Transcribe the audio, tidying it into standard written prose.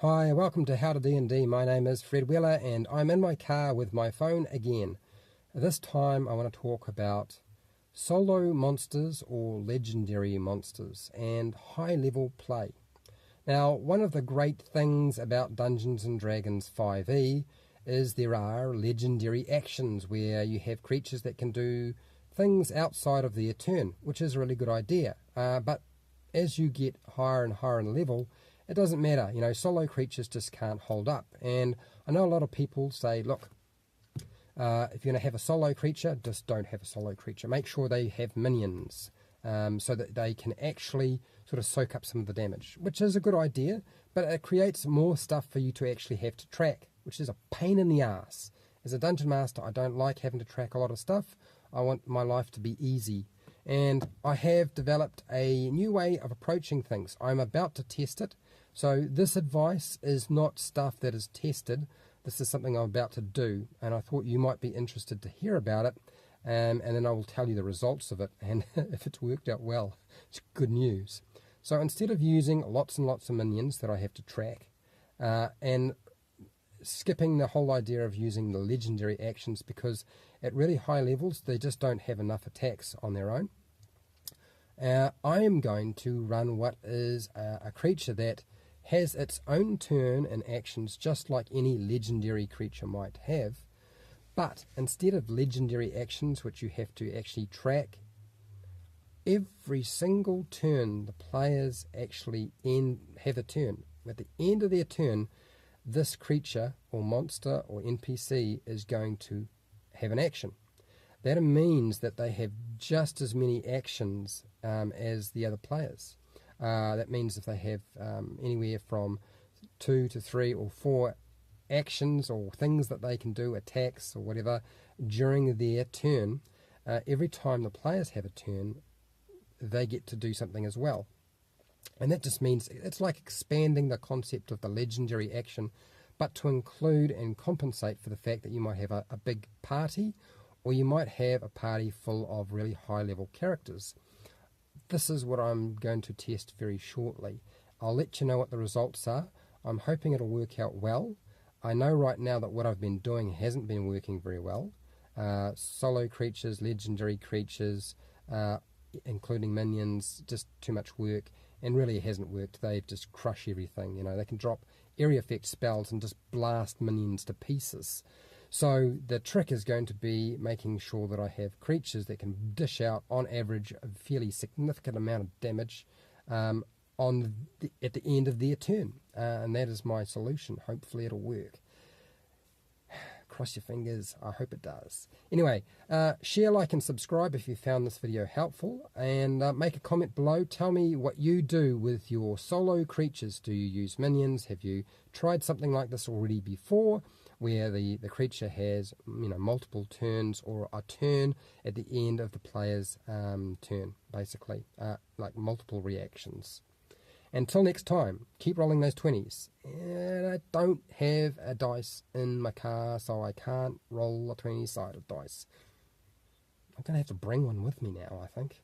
Hi, welcome to How to D&D. My name is Fred Wheeler and I'm in my car with my phone again. This time I want to talk about solo monsters or legendary monsters and high-level play. Now, one of the great things about Dungeons & Dragons 5e is there are legendary actions where you have creatures that can do things outside of their turn, which is a really good idea. But as you get higher and higher in level, it doesn't matter. Solo creatures just can't hold up. And I know a lot of people say, look, if you're going to have a solo creature, just don't have a solo creature. Make sure they have minions so that they can actually sort of soak up some of the damage, which is a good idea, but it creates more stuff for you to actually have to track, which is a pain in the ass. As a dungeon master, I don't like having to track a lot of stuff. I want my life to be easy. And I have developed a new way of approaching things. I'm about to test it. So this advice is not stuff that is tested. This is something I'm about to do, and I thought you might be interested to hear about it, and then I will tell you the results of it, and if it's worked out well, it's good news. So instead of using lots and lots of minions that I have to track, and skipping the whole idea of using the legendary actions, because at really high levels they just don't have enough attacks on their own, I am going to run what is a creature that has its own turn and actions just like any legendary creature might have, but instead of legendary actions which you have to actually track, every single turn the players actually have a turn. At the end of their turn, this creature or monster or NPC is going to have an action. That means that they have just as many actions as the other players. That means if they have anywhere from 2 to 3 or 4 actions or things that they can do, attacks or whatever, during their turn, every time the players have a turn, they get to do something as well. And that just means it's like expanding the concept of the legendary action, but to include and compensate for the fact that you might have a big party, or you might have a party full of really high-level characters. This is what I'm going to test very shortly. I'll let you know what the results are. I'm hoping it'll work out well. I know right now that what I've been doing hasn't been working very well. Solo creatures, legendary creatures, including minions, just too much work, and really it hasn't worked. They just crush everything. They can drop area effect spells and just blast minions to pieces. So the trick is going to be making sure that I have creatures that can dish out, on average, a fairly significant amount of damage at the end of their turn. And that is my solution. Hopefully it'll work. Cross your fingers. I hope it does. Anyway, share, like, and subscribe if you found this video helpful. And make a comment below. Tell me what you do with your solo creatures. Do you use minions? Have you tried something like this already before, where the creature has multiple turns or a turn at the end of the player's turn, basically, like multiple reactions. Until next time, keep rolling those 20s. And I don't have a dice in my car, so I can't roll a 20-sided dice. I'm going to have to bring one with me now, I think.